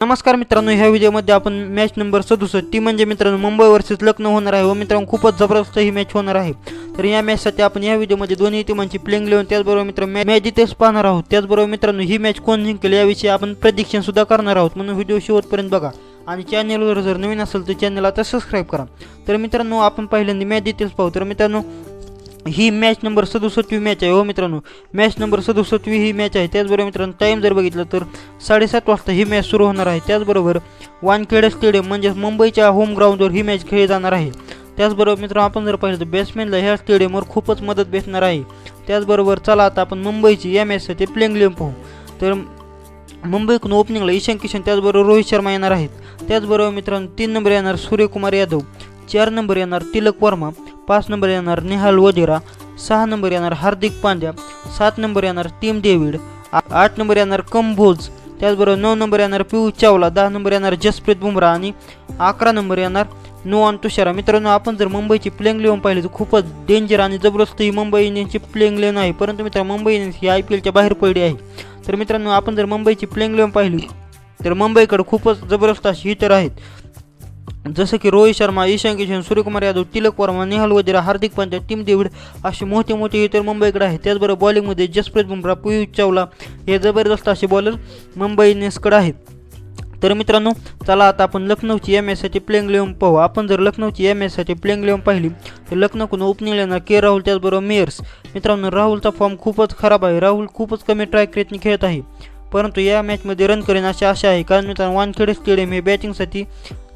नमस्कार मित्रांनो, ह्या व्हिडिओमध्ये आपण मॅच नंबर 67 ती म्हणजे मित्रांनो मुंबई वर्सेस लखनौ होणार आहे व मित्रांनो खूपच जबरदस्त ही मॅच होणार आहे। तर या मॅचसाठी आपण या व्हिडिओमध्ये दोन्ही टीमांची प्लेइंग 11 त्याचबरोबर मित्रांनो मॅच डिटेल्स पाहणार आहोत। त्याचबरोबर मित्रांनो ही मॅच कोण जिंकेल याविषयी आपण प्रेडिक्शन सुद्धा करणार आहोत, म्हणून व्हिडिओ शेवटपर्यंत बघा आणि चॅनलवर जर नवीन असेल तर चॅनलला आता सबस्क्राइब करा। तर मित्रांनो आपण पहिल्यांदा मॅच डिटेल्स पाहू। तर मित्रांनो ही मॅच नंबर 67वी मॅच आहे हो मित्रांनो, मॅच नंबर 67वी ही मॅच आहे। त्याचबरोबर मित्रांनो टाईम जर बघितलं तर 7:30 वाजता ही मॅच सुरू होणार आहे। त्याचबरोबर वानखेडे स्टेडियम म्हणजे मुंबईच्या होम ग्राउंडवर ही मॅच खेळली जाणार आहे। त्याचबरोबर मित्रांनो आपण जर पाहिलं तर बॅट्समॅनला ह्या स्टेडियमवर खूपच मदत भेटणार आहे। त्याचबरोबर चला आता आपण मुंबईची या मॅचसाठी प्लेइंग 11 पाहू। तर मुंबईकडून ओपनिंगला ईशान किशन त्याचबरोबर रोहित शर्मा येणार आहेत। त्याचबरोबर मित्रांनो 3 नंबर येणार सूर्यकुमार यादव, 4 नंबर येणार तिलक वर्मा, 5 नंबर येणार नेहाल वडेरा, 6 नंबर येणार हार्दिक पांड्या, 7 नंबर येणार टीम डेव्हिड, 8 नंबर येणार कंबोज, त्याचबरोबर 9 नंबर येणार पियुष चावला, 10 नंबर येणार जसप्रीत बुमराह आणि 11 नंबर येणार नुवान तुषारा। मित्रांनो आपण जर मुंबईची प्लेइंग 11 पाहिली तर खूपच डेंजर आणि जबरदस्त ही मुंबई इंडियन्सची प्लेइंग 11 आहे। परंतु मित्रांनो मुंबई इंडियन्स ही IPLच्या बाहेर पडली आहे। तर मित्रांनो आपण जर मुंबईची प्लेइंग 11 पाहिली तर मुंबईकडे खूपच जबरदस्त अशी हिटर आहेत, जसं की रोहित शर्मा, ईशान किशन, सूर्यकुमार यादव, तिलक वर्मा, नेहाल वडेरा, हार्दिक पांड्या, टीम डेव्हिड असे मोठे हिटर मुंबईकडे आहेत। त्याचबरोबर बॉलिंगमध्ये जसप्रीत बुमराह, पियुष चावला हे जबरदस्त असे बॉलर मुंबई इंडियन्सकडे आहेत। तर मित्रांनो चला आता आपण लखनौची या मॅचसाठी प्लेइंग 11 पाहू। आपण जर लखनौची या मॅचसाठी प्लेइंग 11 पाहिली तर लखनौकडून ओपनिंग येणार के राहुल त्याचबरोबर मेयर्स। मित्रांनो राहुलचा फॉर्म खूपच खराब आहे, राहुल खूपच कमी ट्राय रेटने खेळत आहे, परंतु या मॅचमध्ये रन करेन अशी आशा आहे, कारण मित्रांनो वानखेडे स्टेडियम हे बॅटिंगसाठी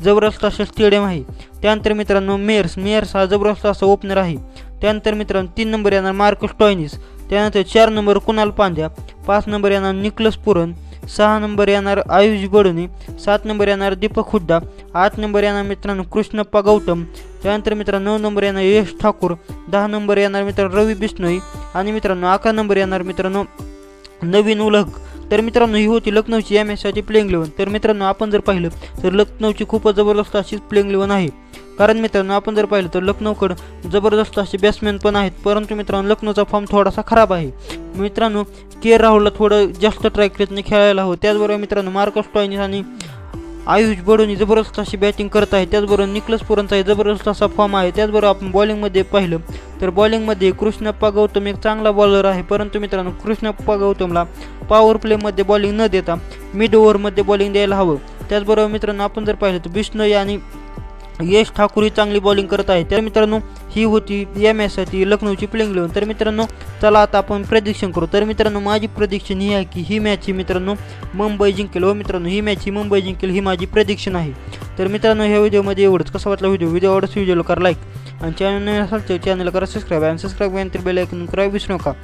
जबरदस्त असे स्टेडियम आहे। त्यानंतर मित्रांनो मेयर्स हा जबरदस्त असा ओपनर आहे। त्यानंतर मित्रांनो 3 नंबर येणार मार्कस स्टॉयनिस, त्यानंतर 4 नंबर कुणाल पांड्या, 5 नंबर येणार निकलस पुरन, 6 नंबर येणार आयुष बडोनी, 7 नंबर येणार दीपक हुड्डा, 8 नंबर येणार मित्रांनो कृष्णप्पा गौतम, त्यानंतर मित्रांनो 9 नंबर येणार यश ठाकूर, 10 नंबर येणार मित्रांनो रवी बिश्नोई आणि मित्रांनो 11 नंबर येणार मित्रांनो नवीन उलग। तर मित्रांनो ही होती लखनौची या मॅचसाठी प्लेइंग 11। तर मित्रांनो आपण जर पाहिलं तर लखनौची खूपच जबरदस्त अशी प्लेइंग 11 आहे, कारण मित्रांनो आपण जर पाहिलं तर लखनौकडे जबरदस्त असे बॅट्समॅन पण आहेत, परंतु मित्रांनो लखनौचा फॉर्म थोडासा खराब आहे। मित्रांनो के राहुलला थोडं जास्त ट्रॅक रेटने खेळायला हवं। त्याचबरोबर मित्रांनो मार्कस स्टॉयनिस आणि आयुष बडोनी जबरदस्त अशी बॅटिंग करत आहे। त्याचबरोबर निकलस पुरनचा जबरदस्त असा फॉर्म आहे। त्याचबरोबर आपण बॉलिंगमध्ये पाहिलं तर बॉलिंगमध्ये कृष्णप्पा गौतम एक चांगला बॉलर आहे, परंतु मित्रांनो कृष्णप्पा गौतमला पॉवर प्लेमध्ये बॉलिंग न देता मिड ओव्हरमध्ये बॉलिंग द्यायला हवं। त्याचबरोबर मित्रांनो आपण जर पाहिलं तर बिश्नोई आणि यश ठाकूर ही चांगली बॉलिंग करत आहे। तर मित्रांनो ही होती या मॅचसाठी लखनौची प्लेइंग 11। तर मित्रांनो चला आता आपण प्रेडिक्शन करू। तर मित्रांनो माझी प्रेडिक्शन ही आहे की ही मॅच ही मित्रांनो मुंबई जिंकेल व मित्रांनो ही मॅच ही मुंबई जिंकेल ही माझी प्रेडिक्शन आहे। तर मित्रांनो ह्या व्हिडिओमध्ये एवढंच। कसा वाटला व्हिडिओ आवडल्यास व्हिडिओला करा लाईक आणि चॅनल नवीन असेल तर चॅनलला करा सबस्क्राईब आणि सबस्क्राईब केल्यानंतर बेल आयकॉन करा विसरू नका।